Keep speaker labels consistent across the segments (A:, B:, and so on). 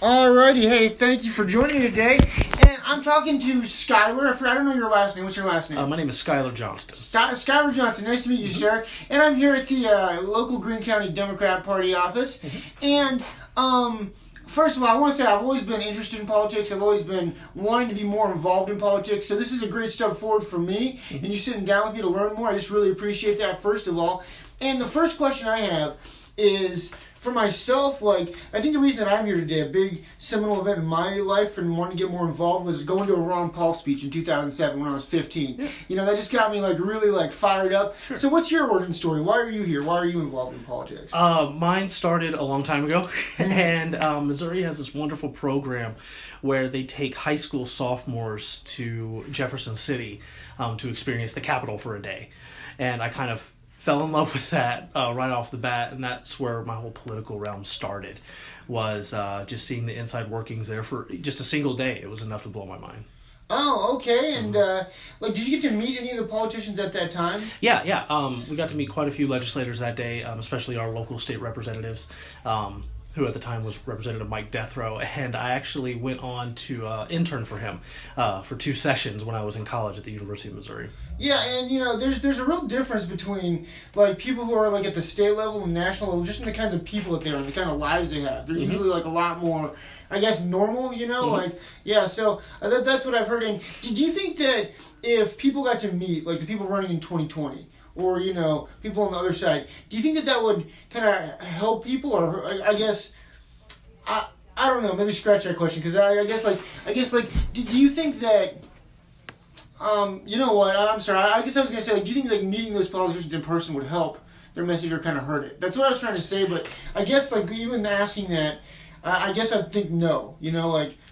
A: Alrighty, hey, thank you for joining me today. And I'm talking to Skyler. I don't know your last name. What's your last name?
B: My name is Skyler Johnson.
A: Skyler Johnson. Nice to meet you, sir. And I'm here at the local Greene County Democrat Party office. And first of all, I want to say I've always been interested in politics. I've always been wanting to be more involved in politics. So this is a great step forward for me. And you sitting down with me to learn more. I just really appreciate that, first of all. And the first question I have is, for myself, I think the reason that I'm here today, a big seminal event in my life and wanting to get more involved, was going to a Ron Paul speech in 2007 when I was 15. Yeah. That just got me really fired up. Sure. So what's your origin story? Why are you here? Why are you involved in politics?
B: Mine started a long time ago, and Missouri has this wonderful program where they take high school sophomores to Jefferson City to experience the Capitol for a day. And I kind of fell in love with that right off the bat, and that's where my whole political realm started, was just seeing the inside workings there for just a single day. It was enough to blow my mind.
A: Oh, okay. And did you get to meet any of the politicians at that time?
B: Yeah. We got to meet quite a few legislators that day, especially our local state representatives, who at the time was Representative Mike Deathrow, and I actually went on to intern for him for 2 sessions when I was in college at the University of Missouri.
A: Yeah, and there's a real difference between people who are at the state level and national level, just in the kinds of people that they are and the kind of lives they have. They're usually a lot more, I guess, normal. So that's what I've heard. And do you think that if people got to meet the people running in 2020? Or, people on the other side, do you think that would kind of help people? Or, I guess, I don't know, maybe scratch that question. Because I guess, do you think that, you know what, I'm sorry, I guess I was going to say, do you think meeting those politicians in person would help their message or kind of hurt it? That's what I was trying to say, but I guess, even asking that, I guess I'd think no,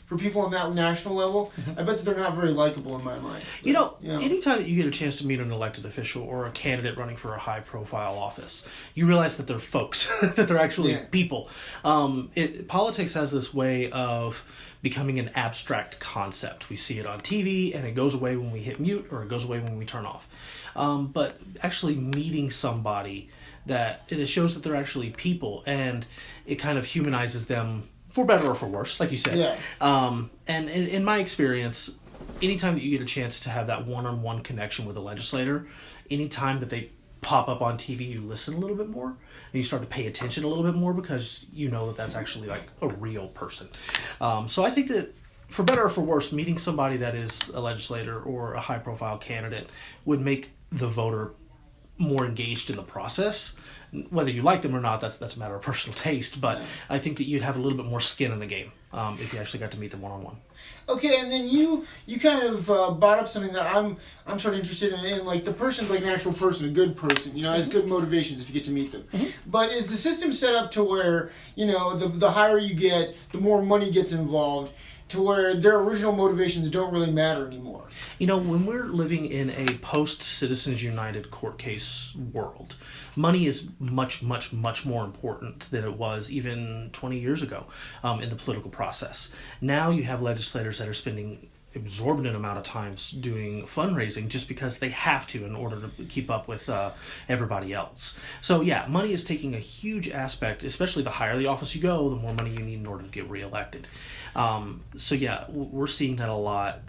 A: for people on that national level, I bet that they're not very likable in my mind. But,
B: anytime that you get a chance to meet an elected official or a candidate running for a high-profile office, you realize that they're folks, that they're actually people. Politics has this way of becoming an abstract concept. We see it on TV, and it goes away when we hit mute, or it goes away when we turn off. But actually meeting somebody, that it shows that they're actually people, and it kind of humanizes them, for better or for worse, like you said.
A: Yeah.
B: And in my experience, anytime that you get a chance to have that one-on-one connection with a legislator, anytime that they pop up on TV, you listen a little bit more, and you start to pay attention a little bit more, because you know that that's actually a real person. So I think that, for better or for worse, meeting somebody that is a legislator or a high-profile candidate would make the voter more engaged in the process. Whether you like them or not, that's a matter of personal taste, but I think that you'd have a little bit more skin in the game if you actually got to meet them one-on-one.
A: Okay, and then you kind of brought up something that I'm sort of interested in the person's an actual person, a good person, has good motivations if you get to meet them. Mm-hmm. But is the system set up to where, the higher you get, the more money gets involved, to where their original motivations don't really matter anymore?
B: When we're living in a post-Citizens United court case world, money is much, much, much more important than it was even 20 years ago in the political process. Now you have legislators that are spending exorbitant amount of times doing fundraising just because they have to in order to keep up with everybody else. So yeah, money is taking a huge aspect, especially the higher the office you go, the more money you need in order to get reelected. So yeah, we're seeing that a lot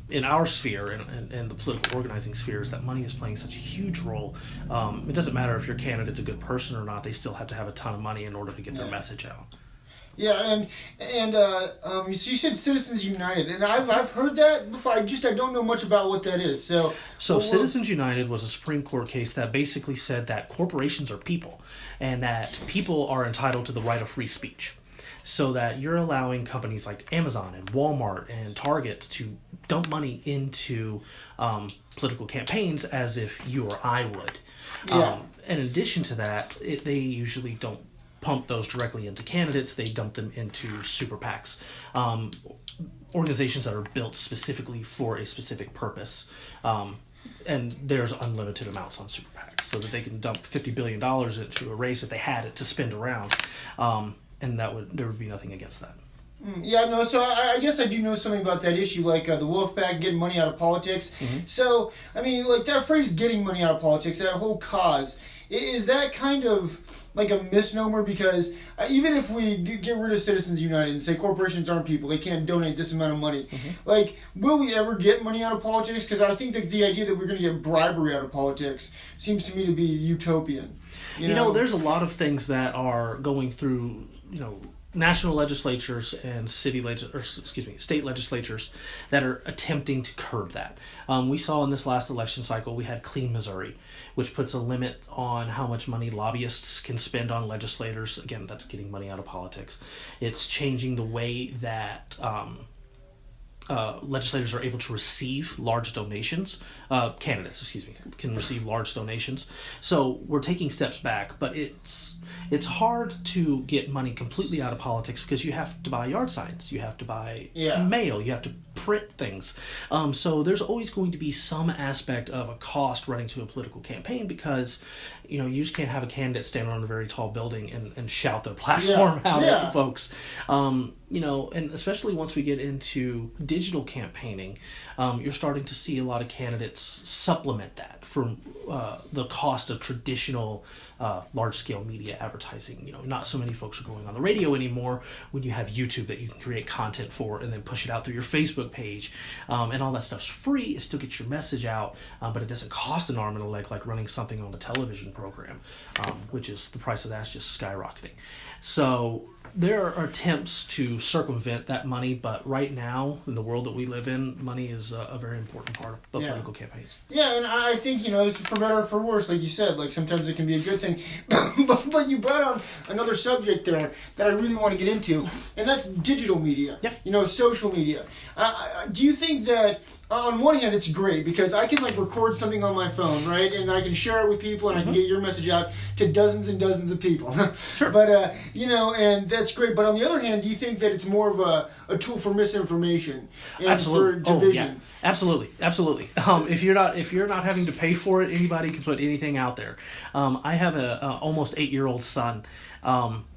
B: in our sphere and the political organizing spheres, that money is playing such a huge role. It doesn't matter if your candidate's a good person or not, they still have to have a ton of money in order to get their message out.
A: Yeah, and you said Citizens United, and I've heard that before. I don't know much about what that is. So
B: Citizens United was a Supreme Court case that basically said that corporations are people, and that people are entitled to the right of free speech. So that you're allowing companies like Amazon and Walmart and Target to dump money into political campaigns as if you or I would.
A: Yeah.
B: In addition to that, they usually don't pump those directly into candidates. They dump them into super PACs, organizations that are built specifically for a specific purpose. And there's unlimited amounts on super PACs, so that they can dump $50 billion into a race if they had it to spend around. And there would be nothing against that.
A: Yeah, no, so I guess I do know something about that issue, the wolf pack, getting money out of politics. Mm-hmm. So, I mean, that phrase, getting money out of politics, that whole cause, is that kind of like a misnomer because even if we get rid of Citizens United and say corporations aren't people, they can't donate this amount of money, like, will we ever get money out of politics? Because I think that the idea that we're going to get bribery out of politics seems to me to be utopian. You know,
B: there's a lot of things that are going through, national legislatures and state legislatures that are attempting to curb that. We saw in this last election cycle, we had Clean Missouri, which puts a limit on how much money lobbyists can spend on legislators. Again, that's getting money out of politics. It's changing the way that legislators are able to receive large donations. Candidates, can receive large donations. So we're taking steps back, but it's hard to get money completely out of politics because you have to buy yard signs, you have to buy mail, you have to print things. So there's always going to be some aspect of a cost running to a political campaign because, you just can't have a candidate stand on a very tall building and shout their platform out at the folks. And especially once we get into digital campaigning, you're starting to see a lot of candidates supplement that from the cost of traditional large-scale media advertising. Not so many folks are going on the radio anymore when you have YouTube that you can create content for and then push it out through your Facebook page. And all that stuff's free. It still gets your message out, but it doesn't cost an arm and a leg like running something on a television program, which is the price of that's just skyrocketing. So there are attempts to circumvent that money, but right now, in the world that we live in, money is a very important part of political campaigns.
A: Yeah, and I think, it's for better or for worse, like you said, like sometimes it can be a good thing. but you brought on another subject there that I really want to get into, and that's digital media, social media. Do you think that, on one hand, it's great because I can record something on my phone, right, and I can share it with people and I can get your message out to dozens and dozens of people.
B: Sure.
A: But, and that's great. But on the other hand, do you think that it's more of a tool for misinformation and for division?
B: Absolutely. If you're not having to pay for it, anybody can put anything out there. I have a almost 8-year-old son,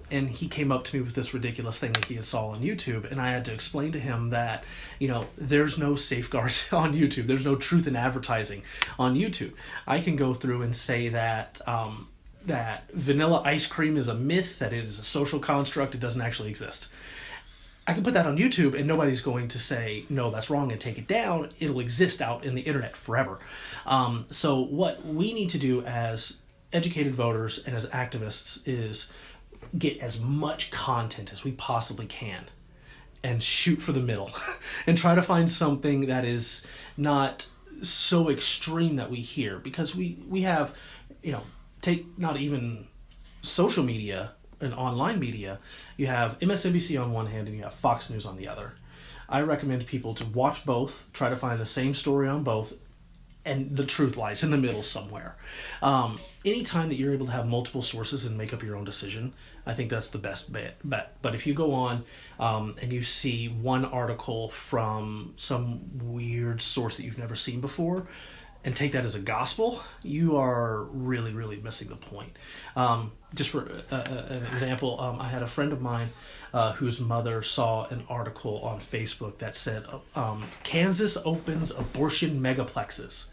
B: and he came up to me with this ridiculous thing that he saw on YouTube, and I had to explain to him that, there's no safeguards on YouTube. There's no truth in advertising on YouTube. I can go through and say that that vanilla ice cream is a myth, that it is a social construct, it doesn't actually exist. I can put that on YouTube and nobody's going to say, no, that's wrong and take it down. It'll exist out in the internet forever. So what we need to do as educated voters and as activists is get as much content as we possibly can and shoot for the middle and try to find something that is not so extreme that we hear, because we have, take not even social media and online media, you have MSNBC on one hand and you have Fox News on the other. I recommend people to watch both, try to find the same story on both, and the truth lies in the middle somewhere. Anytime that you're able to have multiple sources and make up your own decision, I think that's the best bet. But if you go on and you see one article from some weird source that you've never seen before, and take that as a gospel, you are really, really missing the point. Just for an example, I had a friend of mine whose mother saw an article on Facebook that said, Kansas opens abortion megaplexes.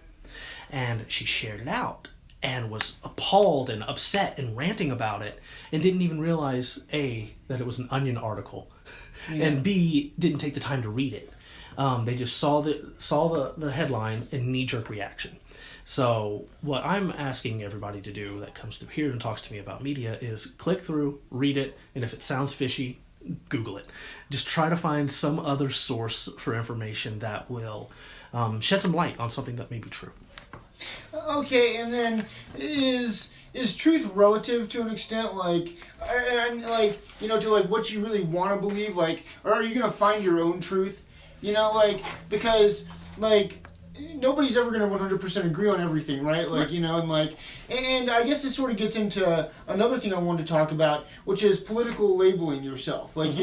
B: And she shared it out and was appalled and upset and ranting about it and didn't even realize, A, that it was an Onion article, and B, didn't take the time to read it. They just saw the headline and knee-jerk reaction. So what I'm asking everybody to do that comes to here and talks to me about media is click through, read it, and if it sounds fishy, Google it. Just try to find some other source for information that will shed some light on something that may be true.
A: Okay, and then is truth relative to an extent, to what you really want to believe, or are you going to find your own truth? Because nobody's ever going to 100% agree on everything, right? And I guess this sort of gets into another thing I wanted to talk about, which is political labeling yourself. Saying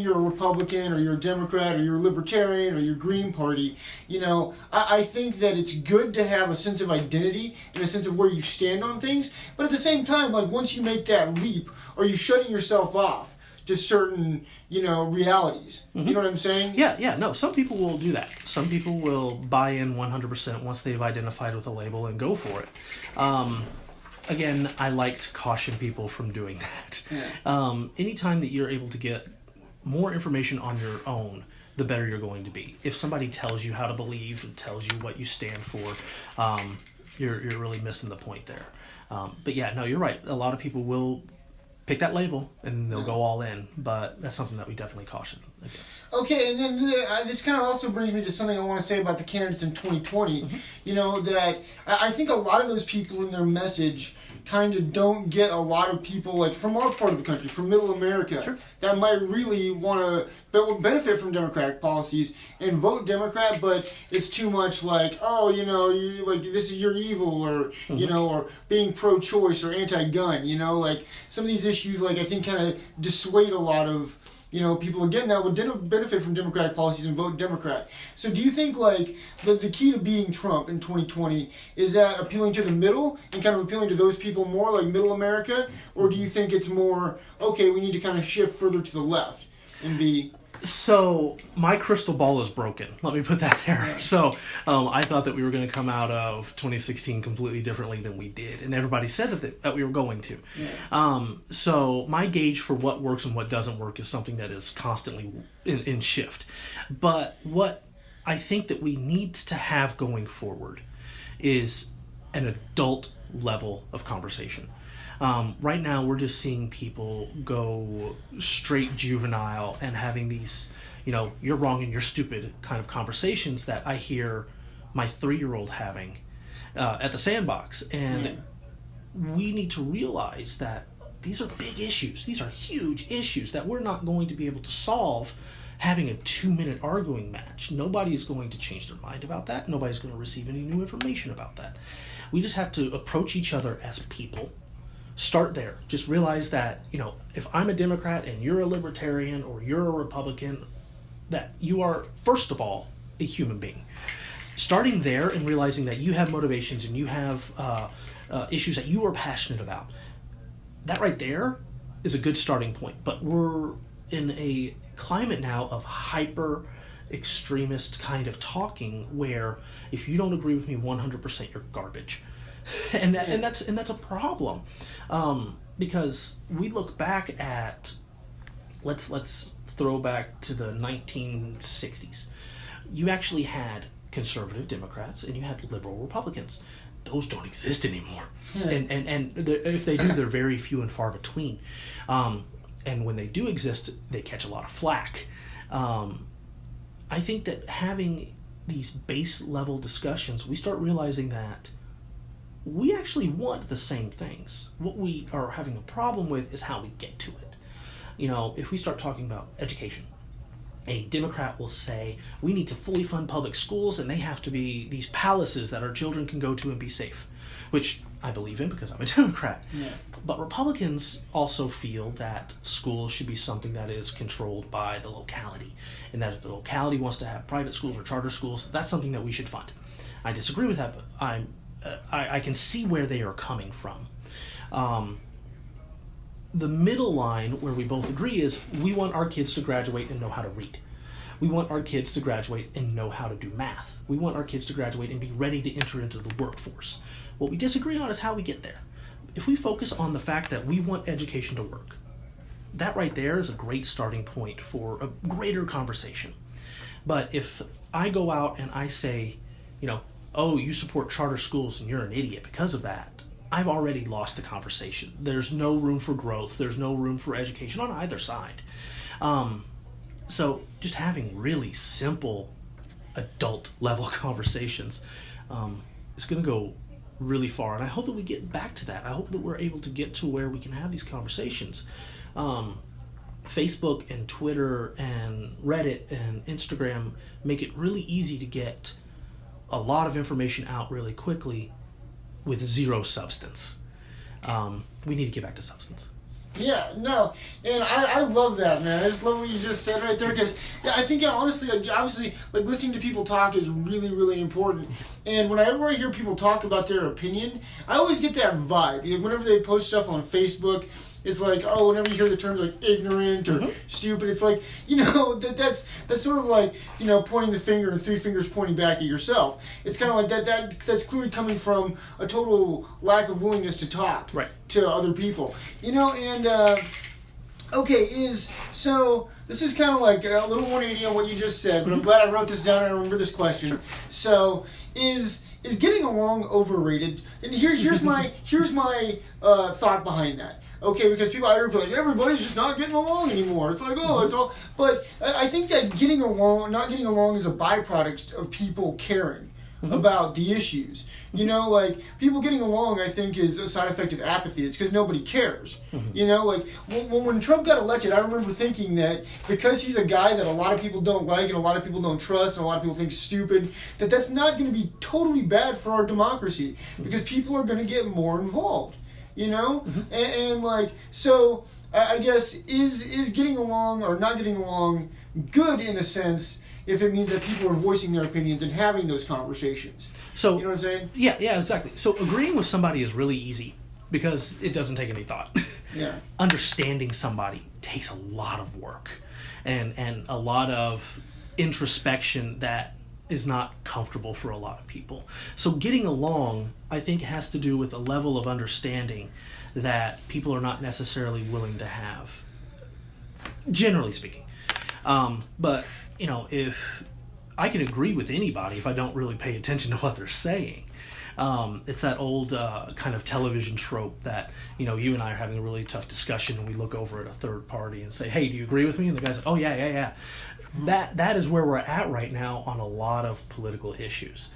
A: you're a Republican or you're a Democrat or you're a Libertarian or you're Green Party. I think that it's good to have a sense of identity and a sense of where you stand on things. But at the same time, once you make that leap, are you shutting yourself off to certain, realities? You know what I'm saying?
B: Yeah, no, some people will do that. Some people will buy in 100% once they've identified with a label and go for it. again, I like to caution people from doing that.
A: Yeah.
B: Anytime that you're able to get more information on your own, the better you're going to be. If somebody tells you how to believe and tells you what you stand for, you're really missing the point there. But yeah, no, you're right. A lot of people will pick that label and they'll go all in, but that's something that we definitely caution against.
A: Okay, and then this kind of also brings me to something I want to say about the candidates in 2020.
B: Mm-hmm.
A: You know, that I think a lot of those people in their message kind of don't get a lot of people, like, from our part of the country, from middle America,
B: Sure.
A: that might really want to benefit from Democratic policies and vote Democrat, but it's too much like, oh, you know, you like, this is your evil, or, you know, or being pro-choice or anti-gun, you know, like, some of these issues, like, I think kind of dissuade a lot of, you know, people, again, that would benefit from Democratic policies and vote Democrat. So do you think, like, the key to beating Trump in 2020 is that appealing to the middle and kind of appealing to those people more, like middle America? Or do you think it's more, okay, we need to kind of shift further to the left and be...
B: So my crystal ball is broken. Let me put that there.
A: Yeah.
B: So I thought that we were going to come out of 2016 completely differently than we did, and everybody said that we were going to.
A: Yeah.
B: So my gauge for what works and what doesn't work is something that is constantly in shift. But what I think that we need to have going forward is an adult level of conversation. Right now, we're just seeing people go straight juvenile and having these, you know, you're wrong and you're stupid kind of conversations that I hear my 3-year-old having at the sandbox. And we need to realize that these are big issues. These are huge issues that we're not going to be able to solve having a 2-minute arguing match. Nobody is going to change their mind about that. Nobody's going to receive any new information about that. We just have to approach each other as people. Start there. Just realize that, you know, if I'm a Democrat and you're a Libertarian or you're a Republican, that you are, first of all, a human being. Starting there and realizing that you have motivations and you have issues that you are passionate about, that right there is a good starting point. But we're in a climate now of hyper extremist kind of talking where if you don't agree with me 100%, you're garbage. And that's a problem, because we look back at, let's throw back to the 1960s. You actually had conservative Democrats and you had liberal Republicans. Those don't exist anymore, and if they do, they're very few and far between. And when they do exist, they catch a lot of flack. I think that having these base level discussions, we start realizing that we actually want the same things. What we are having a problem with is how we get to it. You know, if we start talking about education, a Democrat will say, we need to fully fund public schools and they have to be these palaces that our children can go to and be safe, which I believe in because I'm a Democrat.
A: Yeah.
B: But Republicans also feel that schools should be something that is controlled by the locality, and that if the locality wants to have private schools or charter schools, that's something that we should fund. I disagree with that, but I can see where they are coming from. The middle line where we both agree is we want our kids to graduate and know how to read. We want our kids to graduate and know how to do math. We want our kids to graduate and be ready to enter into the workforce. What we disagree on is how we get there. If we focus on the fact that we want education to work, that right there is a great starting point for a greater conversation. But if I go out and I say, you know, oh, you support charter schools and you're an idiot because of that, I've already lost the conversation. There's no room for growth. There's no room for education on either side. So just having really simple adult level conversations is going to go really far. And I hope that we get back to that. I hope that we're able to get to where we can have these conversations. Facebook and Twitter and Reddit and Instagram make it really easy to get a lot of information out really quickly with zero substance. We need to get back to substance.
A: Yeah, no, and I love that, man. I just love what you just said right there, because I think, honestly, obviously, like, listening to people talk is really, really important. And whenever I hear people talk about their opinion, I always get that vibe. Whenever they post stuff on Facebook, it's like, oh, whenever you hear the terms like ignorant or stupid, it's like, that's sort of like, pointing the finger and three fingers pointing back at yourself. It's kind of like that's clearly coming from a total lack of willingness to talk to other people, so this is kind of like a little 180 on what you just said, but I'm glad I wrote this down and I remember this question. Sure. So, is getting along overrated? And here's my thought behind that. Okay, because I hear people like, everybody's just not getting along anymore. It's like, it's all... But I think that not getting along is a byproduct of people caring about the issues. Like, people getting along, I think, is a side effect of apathy. It's because nobody cares. Like, when Trump got elected, I remember thinking that because he's a guy that a lot of people don't like and a lot of people don't trust and a lot of people think is stupid, that's not going to be totally bad for our democracy because people are going to get more involved. And like, so I guess is getting along or not getting along good in a sense if it means that people are voicing their opinions and having those conversations.
B: So,
A: you know what I'm saying?
B: Yeah, exactly. So agreeing with somebody is really easy because it doesn't take any thought.
A: Yeah.
B: Understanding somebody takes a lot of work and a lot of introspection that is not comfortable for a lot of people. So getting along, I think, has to do with a level of understanding that people are not necessarily willing to have, generally speaking. But, if I can agree with anybody if I don't really pay attention to what they're saying. It's that old kind of television trope that, you and I are having a really tough discussion and we look over at a third party and say, hey, do you agree with me? And the guy's like, oh, yeah. That is where we're at right now on a lot of political issues.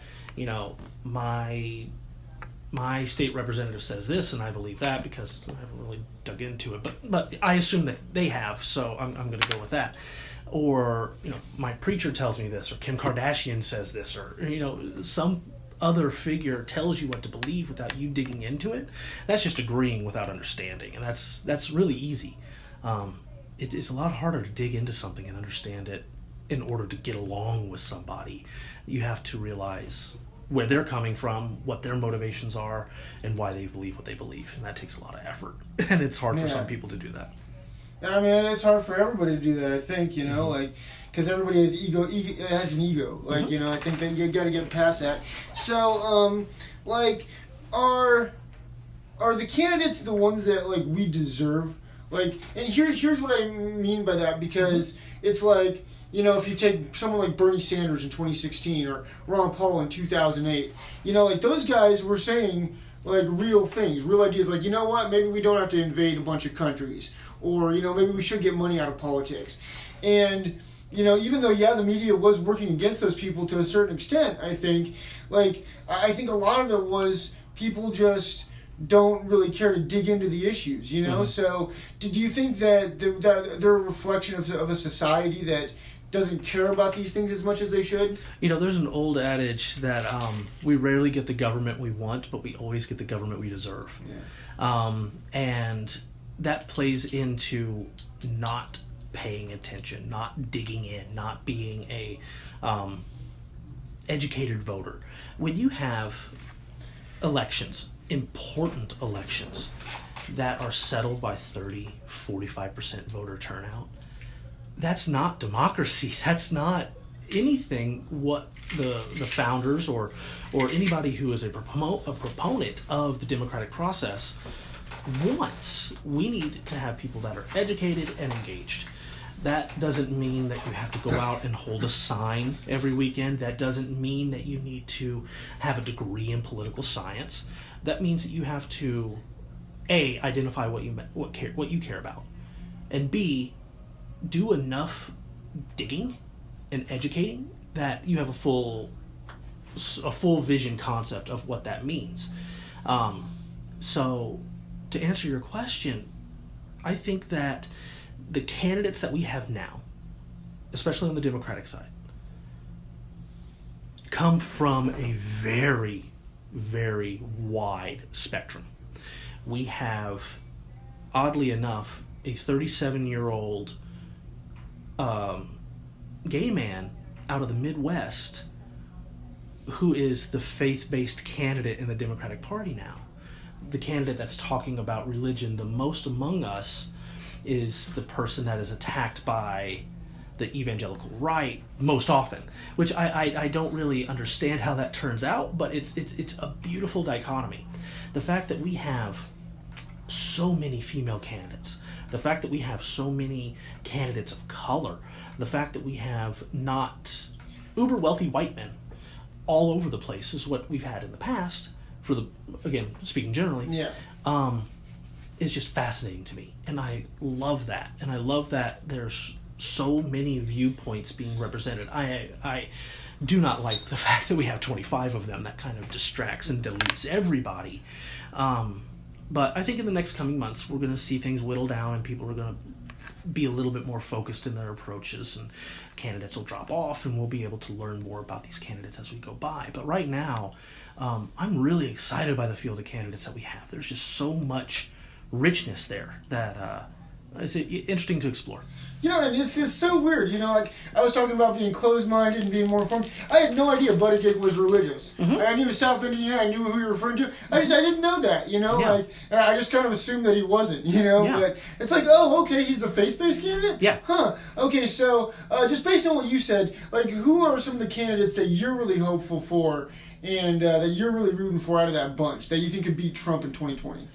B: My state representative says this, and I believe that because I haven't really dug into it. But I assume that they have, so I'm going to go with that. Or, my preacher tells me this, or Kim Kardashian says this, or, some other figure tells you what to believe without you digging into it. That's just agreeing without understanding, and that's really easy. It's a lot harder to dig into something and understand it in order to get along with somebody. You have to realize where they're coming from, what their motivations are, and why they believe what they believe. And that takes a lot of effort. And it's hard for some people to do that.
A: I mean, it's hard for everybody to do that, I think, like, because everybody has has an ego. Like, I think that you got to get past that. So, are the candidates the ones that, like, we deserve? Like, and here's what I mean by that, because it's like, if you take someone like Bernie Sanders in 2016 or Ron Paul in 2008, like those guys were saying like real things, real ideas, like, what, maybe we don't have to invade a bunch of countries, or, maybe we should get money out of politics. And, even though, the media was working against those people to a certain extent, I think a lot of it was people just don't really care to dig into the issues, So, do you think that they're a reflection of a society that doesn't care about these things as much as they should?
B: There's an old adage that we rarely get the government we want, but we always get the government we deserve. Yeah. And that plays into not paying attention, not digging in, not being a educated voter. When you have elections, important elections that are settled by 30-45% voter turnout, that's not democracy. That's not anything what the founders or anybody who is a proponent of the democratic process wants. We need to have people that are educated and engaged. That doesn't mean that you have to go out and hold a sign every weekend. That doesn't mean that you need to have a degree in political science. That means that you have to, A, identify what you care about, and B, do enough digging and educating that you have a full vision concept of what that means. So, to answer your question, I think that the candidates that we have now, especially on the Democratic side, come from a very, very wide spectrum. We have, oddly enough, a 37-year-old gay man out of the Midwest who is the faith-based candidate in the Democratic Party now. the candidate that's talking about religion the most among us is the person that is attacked by the evangelical right most often, which I don't really understand how that turns out, but it's a beautiful dichotomy. The fact that we have so many female candidates, the fact that we have so many candidates of color, the fact that we have not uber wealthy white men all over the place is what we've had in the past, for the, again, speaking generally, is just fascinating to me. And I love that. And I love that there's so many viewpoints being represented. I do not like the fact that we have 25 of them. That kind of distracts and dilutes everybody. But I think in the next coming months, we're going to see things whittle down and people are going to be a little bit more focused in their approaches, and candidates will drop off, and we'll be able to learn more about these candidates as we go by. But right now, I'm really excited by the field of candidates that we have. There's just so much richness there that it's interesting to explore.
A: You know, and it's so weird. You know, like, I was talking about being closed-minded and being more informed. I had no idea Buttigieg was religious. Mm-hmm. I knew South Bend, I knew who you were referring to. I didn't know that, you know? Yeah. Like, and I just kind of assumed that he wasn't, you know? Yeah. But it's like, oh, okay, he's the faith-based candidate?
B: Yeah.
A: Huh. Okay, so just based on what you said, like, who are some of the candidates that you're really hopeful for and that you're really rooting for out of that bunch that you think could beat Trump in 2020?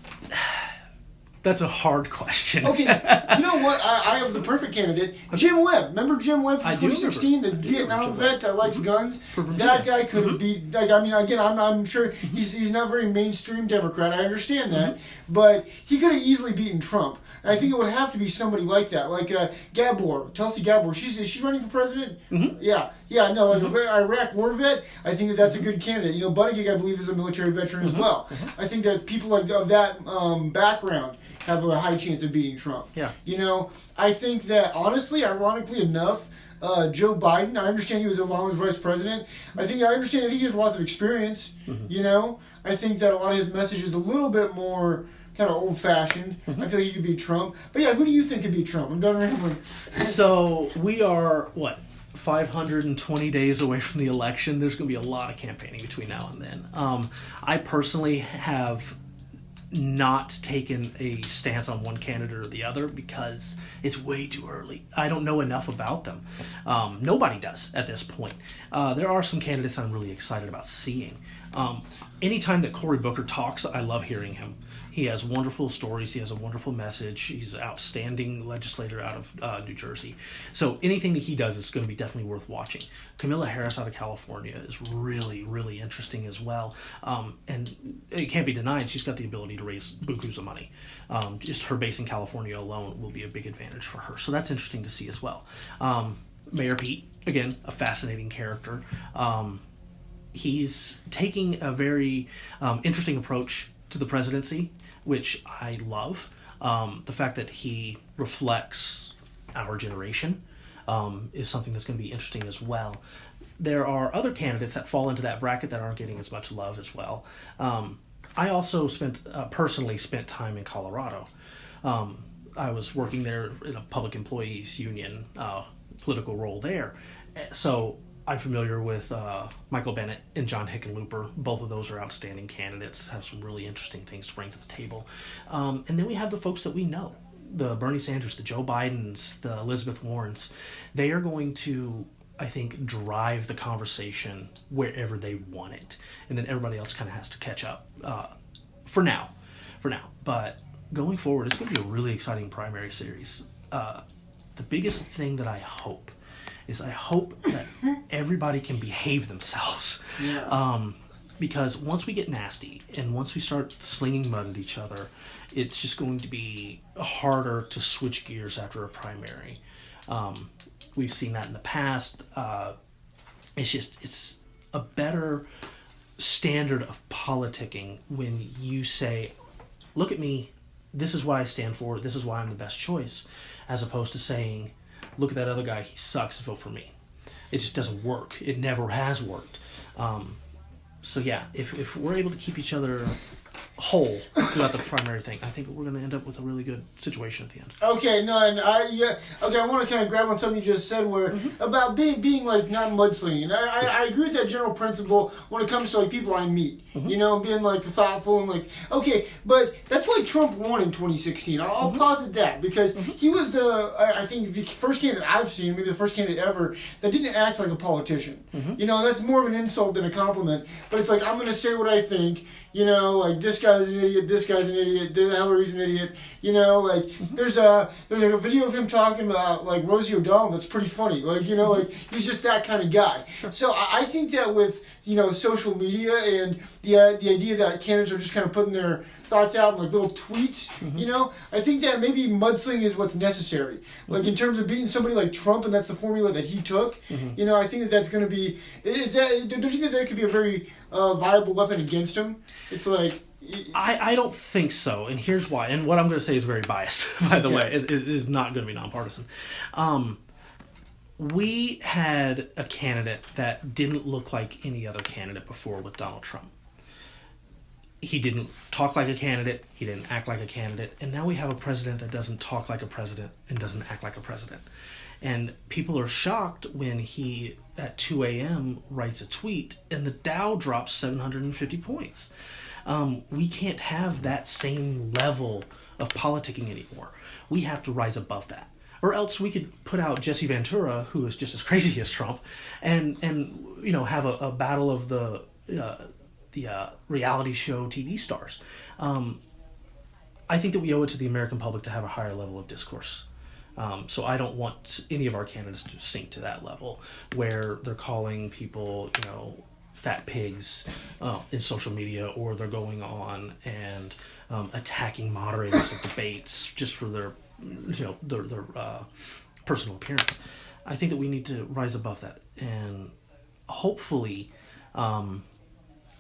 B: That's a hard question.
A: Okay, you know what? I have the perfect candidate. Jim Webb. Remember Jim Webb from 2016, the Vietnam vet that likes guns? That guy could have beat. Like, I mean, again, I'm sure he's not a very mainstream Democrat. I understand that, but he could have easily beaten Trump. And I think it would have to be somebody like that, like Gabor, Tulsi Gabbard. Is she running for president? Mm-hmm. Yeah. No, like an Iraq war vet. I think that's a good candidate. You know, Buttigieg, I believe, is a military veteran as well. Mm-hmm. I think that people like of that background have a high chance of beating Trump.
B: Yeah.
A: You know, I think that, honestly, ironically enough, Joe Biden, I understand he was Obama's vice president. I think he has lots of experience. Mm-hmm. You know, I think that a lot of his message is a little bit more kind of old-fashioned. Mm-hmm. I feel like he could beat Trump. But yeah, who do you think could beat Trump? I'm done rambling.
B: So we are, 520 days away from the election. There's going to be a lot of campaigning between now and then. I personally have not taken a stance on one candidate or the other because it's way too early. I don't know enough about them. Nobody does at this point. There are some candidates I'm really excited about seeing. Anytime that Cory Booker talks, I love hearing him. He has wonderful stories. He has a wonderful message. He's an outstanding legislator out of New Jersey. So anything that he does is going to be definitely worth watching. Camilla Harris out of California is really, really interesting as well. And it can't be denied she's got the ability to raise bukus of money. Just her base in California alone will be a big advantage for her. So that's interesting to see as well. Mayor Pete, again, a fascinating character. He's taking a very interesting approach to the presidency, which I love. The fact that he reflects our generation is something that's going to be interesting as well. There are other candidates that fall into that bracket that aren't getting as much love as well. I also personally spent time in Colorado. I was working there in a public employees union political role there. So I'm familiar with Michael Bennett and John Hickenlooper. Both of those are outstanding candidates, have some really interesting things to bring to the table. And then we have the folks that we know, the Bernie Sanders, the Joe Bidens, the Elizabeth Warrens. They are going to, I think, drive the conversation wherever they want it. And then everybody else kind of has to catch up for now. But going forward, it's going to be a really exciting primary series. The biggest thing that I hope that everybody can behave themselves. Yeah. Because once we get nasty and once we start slinging mud at each other, it's just going to be harder to switch gears after a primary. We've seen that in the past. It's a better standard of politicking when you say, look at me, this is what I stand for, this is why I'm the best choice, as opposed to saying, look at that other guy, he sucks, vote for me. It just doesn't work. It never has worked. So yeah, if we're able to keep each other whole throughout the primary thing, I think we're going to end up with a really good situation at the end.
A: Okay, no, and I want to kind of grab on something you just said where about being like not mudslinging. I agree with that general principle when it comes to like people I meet, you know, being like thoughtful and like okay, but that's why Trump won in 2016. I'll posit that because he was I think the first candidate I've seen, maybe the first candidate ever that didn't act like a politician. You know, that's more of an insult than a compliment. But it's like I'm going to say what I think. You know, like this guy's an idiot, this guy's an idiot, Hillary's an idiot. You know, like there's like a video of him talking about like Rosie O'Donnell that's pretty funny. Like, you know, like he's just that kind of guy. So I think that with, you know, social media and the idea that candidates are just kind of putting their thoughts out in like little tweets, you know, I think that maybe mudslinging is what's necessary. Like in terms of beating somebody like Trump, and that's the formula that he took. You know, I think that's going to be. Don't you think that could be a very viable weapon against him? It's like.
B: I don't think so, and here's why. And what I'm going to say is very biased, by the way. Is not going to be nonpartisan. We had a candidate that didn't look like any other candidate before with Donald Trump. He didn't talk like a candidate. He didn't act like a candidate. And now we have a president that doesn't talk like a president and doesn't act like a president. And people are shocked when he, at 2 a.m., writes a tweet and the Dow drops 750 points. We can't have that same level of politicking anymore. We have to rise above that. Or else we could put out Jesse Ventura, who is just as crazy as Trump, and you know, have a battle of the reality show TV stars. I think that we owe it to the American public to have a higher level of discourse. So I don't want any of our candidates to sink to that level where they're calling people, you know, fat pigs in social media, or they're going on and attacking moderators at debates just for their, you know, their personal appearance. I think that we need to rise above that, and hopefully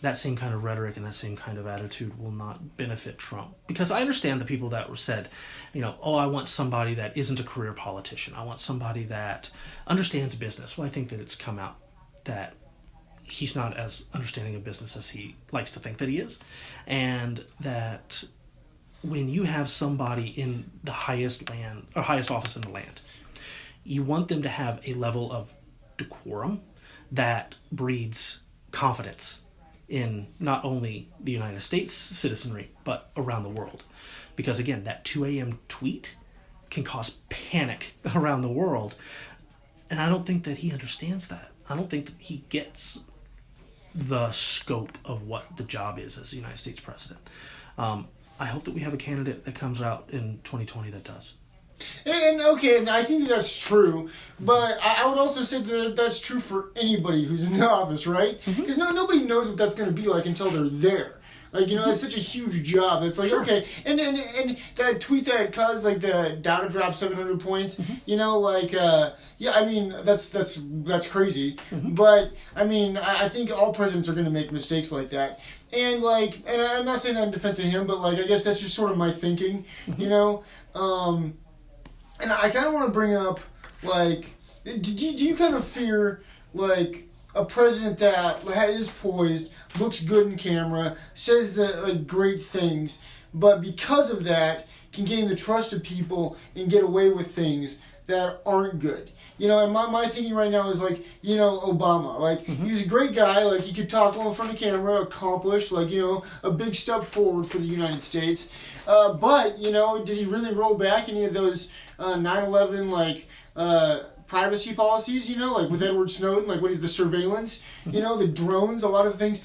B: that same kind of rhetoric and that same kind of attitude will not benefit Trump. Because I understand the people that were said, you know, oh, I want somebody that isn't a career politician. I want somebody that understands business. Well, I think that it's come out that he's not as understanding of business as he likes to think that he is. And that when you have somebody in the highest office in the land, you want them to have a level of decorum that breeds confidence in not only the United States citizenry, but around the world. Because again, that 2 a.m. tweet can cause panic around the world. And I don't think that he understands that. I don't think that he gets the scope of what the job is as the United States president. I hope that we have a candidate that comes out in 2020 that does.
A: And okay, and I think that's true, but I would also say that that's true for anybody who's in the office, right? Because nobody knows what that's going to be like until they're there. Like, you know, it's such a huge job. It's like, okay, and that tweet that caused like the Dow to drop 700 points, you know, like, yeah, I mean, that's crazy. But I mean, I think all presidents are going to make mistakes like that. And like, and I'm not saying that in defense of him, but like, I guess that's just sort of my thinking, you know. And I kind of want to bring up, like, do you kind of fear, like, a president that is poised, looks good in camera, says like great things, but because of that can gain the trust of people and get away with things that aren't good? You know, and my thinking right now is like, you know, Obama. Like, he was a great guy. Like, he could talk well in front of camera, accomplished, like, you know, a big step forward for the United States. But, you know, did he really roll back any of those 9/11, like, privacy policies, you know, like with Edward Snowden, like what is the surveillance, you know, the drones, a lot of things.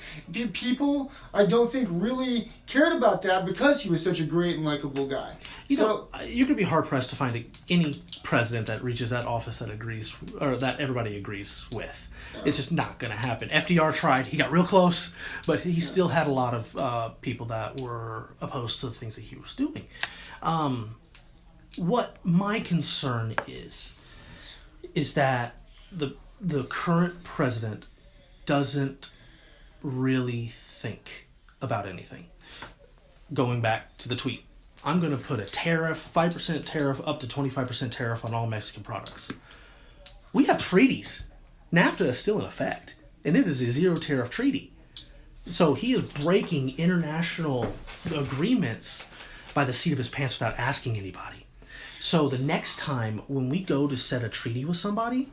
A: People, I don't think, really cared about that because he was such a great and likable guy.
B: You know, you're going to be hard-pressed to find any president that reaches that office that agrees, or that everybody agrees with. Yeah. It's just not going to happen. FDR tried. He got real close, but he still had a lot of people that were opposed to the things that he was doing. What my concern is that the current president doesn't really think about anything. Going back to the tweet, I'm going to put a tariff, 5% tariff, up to 25% tariff on all Mexican products. We have treaties. NAFTA is still in effect, and it is a zero tariff treaty. So he is breaking international agreements by the seat of his pants without asking anybody. So the next time when we go to set a treaty with somebody,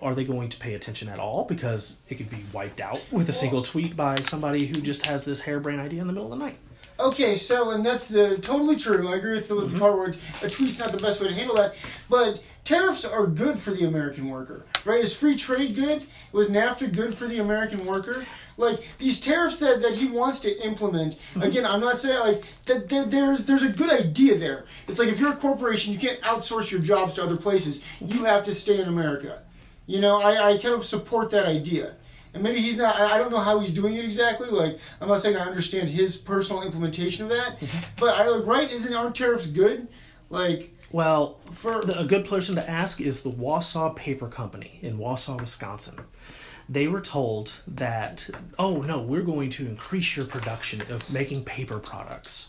B: are they going to pay attention at all? Because it could be wiped out with a single tweet by somebody who just has this harebrained idea in the middle of the night.
A: Okay, so, and that's totally true. I agree with the part where a tweet's not the best way to handle that. But tariffs are good for the American worker, right? Is free trade good? Was NAFTA good for the American worker? Like, these tariffs that he wants to implement, again, I'm not saying, like, that there's a good idea there. It's like, if you're a corporation, you can't outsource your jobs to other places. You have to stay in America. You know, I kind of support that idea. And maybe he's not, I don't know how he's doing it exactly. Like, I'm not saying I understand his personal implementation of that. But, aren't tariffs good? Like,
B: well, a good person to ask is the Wausau Paper Company in Wausau, Wisconsin. They were told that, oh no, we're going to increase your production of making paper products.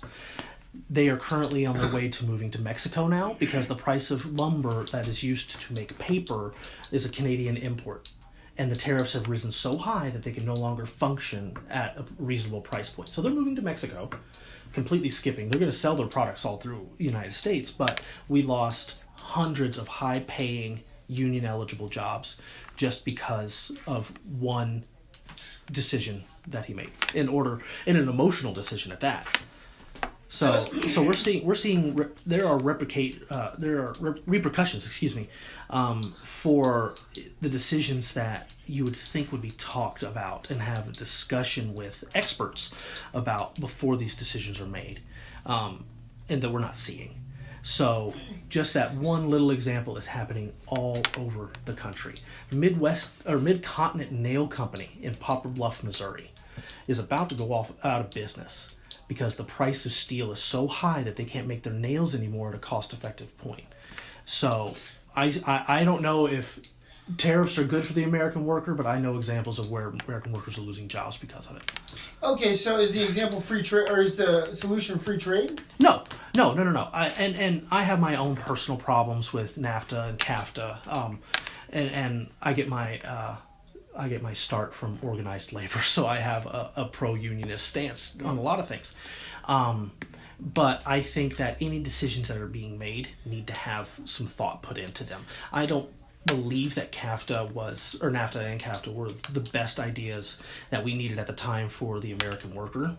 B: They are currently on their way to moving to Mexico now because the price of lumber that is used to make paper is a Canadian import. And the tariffs have risen so high that they can no longer function at a reasonable price point. So they're moving to Mexico, completely skipping. They're going to sell their products all through the United States, but we lost hundreds of high-paying, union-eligible jobs just because of one decision that he made, in an emotional decision at that. So we're seeing there are repercussions, for the decisions that you would think would be talked about and have a discussion with experts about before these decisions are made, and that we're not seeing. So just that one little example is happening all over the country. Mid-Continent Nail Company in Poplar Bluff, Missouri, is about to go out of business because the price of steel is so high that they can't make their nails anymore at a cost-effective point. So I don't know if tariffs are good for the American worker, but I know examples of where American workers are losing jobs because of it. Okay, so is the example free trade, or is the solution free trade? No. And I have my own personal problems with NAFTA and CAFTA, and I get my start from organized labor, so I have a pro-unionist stance on a lot of things. But I think that any decisions that are being made need to have some thought put into them. I don't believe that NAFTA and CAFTA were the best ideas that we needed at the time for the American worker.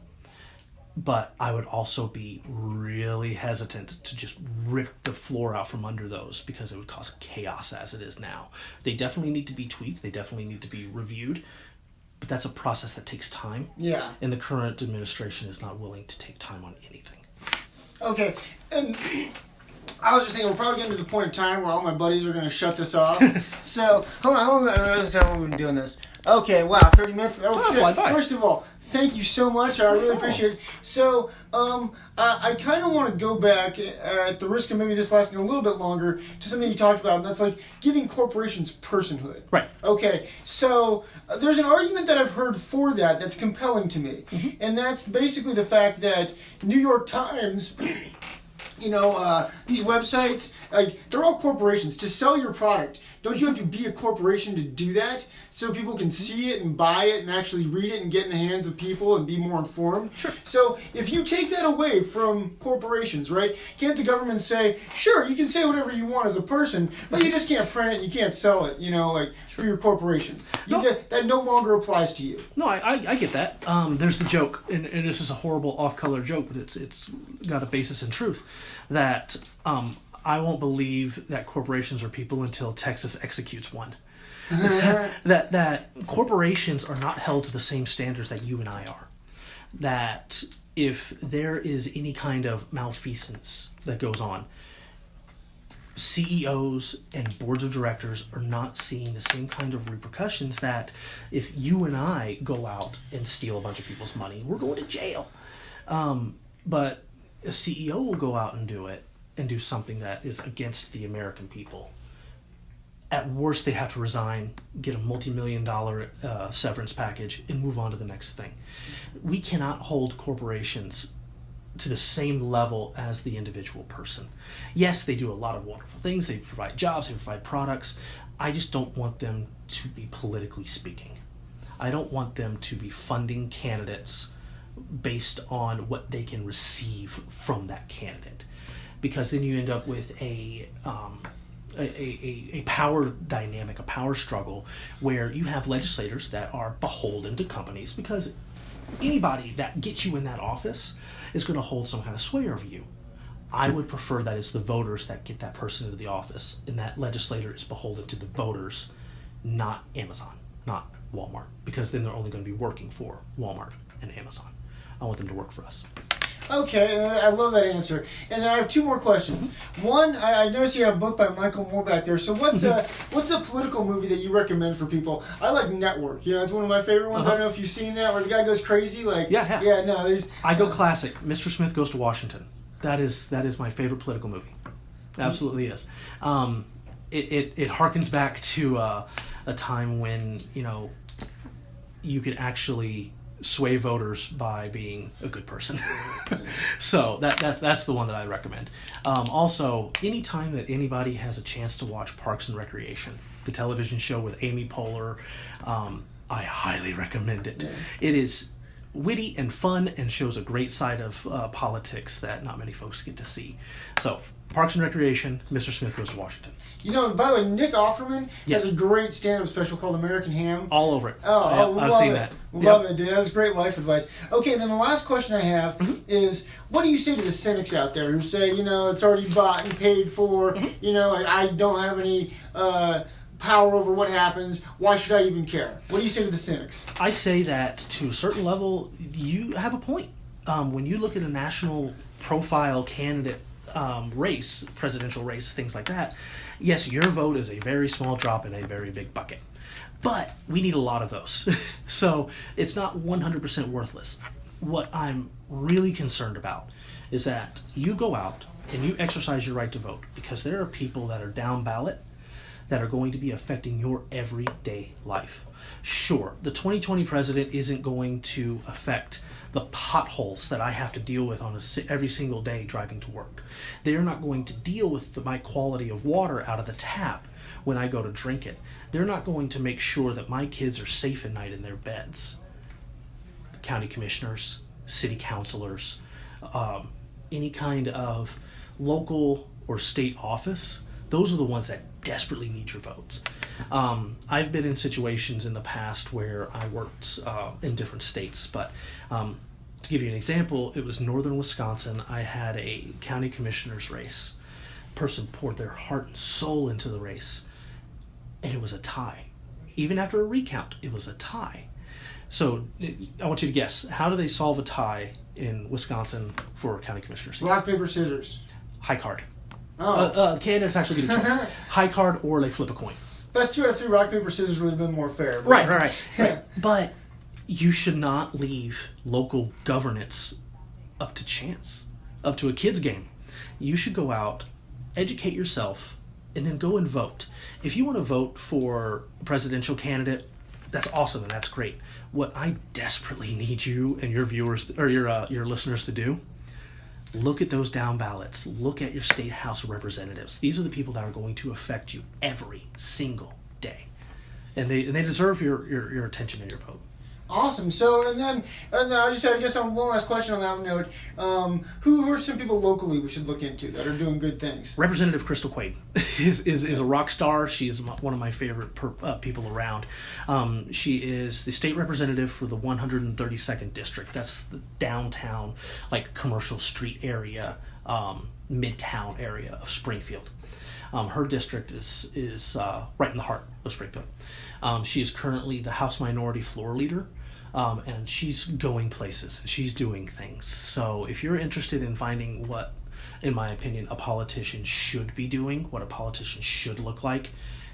B: But I would also be really hesitant to just rip the floor out from under those because it would cause chaos as it is now. They definitely need to be tweaked. They definitely need to be reviewed. But that's a process that takes time. Yeah. And the current administration is not willing to take time on anything. Okay. And I was just thinking we're probably getting to the point of time where all my buddies are going to shut this off. So, hold on. How long have we been doing this? Okay, wow, 30 minutes? First of all, thank you so much. I really appreciate it. So, I kind of want to go back, at the risk of maybe this lasting a little bit longer, to something you talked about, and that's like giving corporations personhood. Right. Okay, so there's an argument that I've heard for that that's compelling to me, and that's basically the fact that New York Times... these websites, they're all corporations. To sell your product, don't you have to be a corporation to do that? So people can see it and buy it and actually read it and get in the hands of people and be more informed? Sure. So if you take that away from corporations, right, can't the government say, sure, you can say whatever you want as a person, but you just can't print it and you can't sell it, for your corporation. That no longer applies to you. No, I get that. There's the joke, and this is a horrible off-color joke, but it's got a basis in truth, that I won't believe that corporations are people until Texas executes one. that corporations are not held to the same standards that you and I are. That if there is any kind of malfeasance that goes on, CEOs and boards of directors are not seeing the same kind of repercussions that if you and I go out and steal a bunch of people's money, we're going to jail. But a CEO will go out and do it and do something that is against the American people. At worst, they have to resign, get a multi-million-dollar severance package, and move on to the next thing. We cannot hold corporations to the same level as the individual person. Yes, they do a lot of wonderful things. They provide jobs, they provide products. I just don't want them to be politically speaking. I don't want them to be funding candidates based on what they can receive from that candidate, because then you end up with a power dynamic, a power struggle, where you have legislators that are beholden to companies, because anybody that gets you in that office is going to hold some kind of sway over you. I would prefer that it's the voters that get that person into the office, and that legislator is beholden to the voters, not Amazon, not Walmart, because then they're only going to be working for Walmart and Amazon. I want them to work for us.
A: Okay, I love that answer. And then I have two more questions. One, I noticed you have a book by Michael Moore back there. So what's a political movie that you recommend for people? I like Network. You know, it's one of my favorite ones. I don't know if you've seen that, where the guy goes crazy. Like,
B: I go classic. Mr. Smith Goes to Washington. That is my favorite political movie. Absolutely is. It harkens back to a time when, you know, you could actually sway voters by being a good person. So that's the one that I recommend. Also, anytime that anybody has a chance to watch Parks and Recreation, the television show with Amy Poehler, I highly recommend it. Yeah. It is witty and fun and shows a great side of politics that not many folks get to see. So, Parks and Recreation, Mr. Smith Goes to Washington.
A: You know, by the way, Nick Offerman has a great stand-up special called American Ham.
B: All over it.
A: Oh,
B: I've seen that.
A: Love it, dude. That's great life advice. Okay, then the last question I have is, what do you say to the cynics out there who say, you know, it's already bought and paid for, you know, like, I don't have any power over what happens, why should I even care? What do you say to the cynics?
B: I say that to a certain level, you have a point. When you look at a national profile candidate race, presidential race, things like that, yes, your vote is a very small drop in a very big bucket. But we need a lot of those. So it's not 100% worthless. What I'm really concerned about is that you go out and you exercise your right to vote, because there are people that are down ballot that are going to be affecting your everyday life. Sure, the 2020 president isn't going to affect the potholes that I have to deal with on every single day driving to work. They're not going to deal with my quality of water out of the tap when I go to drink it. They're not going to make sure that my kids are safe at night in their beds. County commissioners, city councilors, any kind of local or state office, those are the ones that desperately need your votes. I've been in situations in the past where I worked in different states, but to give you an example, it was northern Wisconsin. I had a county commissioner's race. Person poured their heart and soul into the race, and it was a tie. Even after a recount, it was a tie. So I want you to guess, how do they solve a tie in Wisconsin for county commissioners?
A: Rock, paper, scissors.
B: High card.
A: Oh.
B: Candidates actually get a choice. High card, or they flip a coin.
A: Best 2 out of 3 rock, paper, scissors would have been more fair. But...
B: Right. But you should not leave local governance up to chance, up to a kid's game. You should go out, educate yourself, and then go and vote. If you want to vote for a presidential candidate, that's awesome and that's great. What I desperately need you and your viewers or your listeners to do, look at those down ballots. Look at your state house of representatives. These are the people that are going to affect you every single day, and they deserve your attention and your vote.
A: Awesome. So, and then I guess one last question on that note. Who are some people locally we should look into that are doing good things?
B: Representative Crystal Quaid is a rock star. She's one of my favorite people around. She is the state representative for the 132nd district. That's the downtown, like commercial street area, midtown area of Springfield. Her district is right in the heart of Springfield. She is currently the House Minority Floor Leader, and she's going places. She's doing things. So if you're interested in finding what, in my opinion, a politician should be doing, what a politician should look like,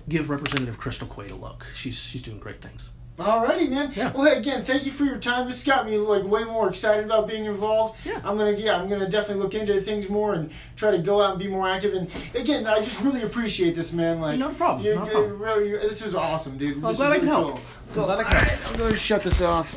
B: give Representative Crystal Quaid a look. She's doing great things.
A: Alrighty, man.
B: Yeah.
A: Well, hey, again, thank you for your time. This got me way more excited about being involved.
B: Yeah.
A: I'm gonna definitely look into things more and try to go out and be more active. And again, I just really appreciate this, man. Like,
B: no problem.
A: This was awesome, dude.
B: I'm glad I can help.
A: Cool. I'm going to shut this off.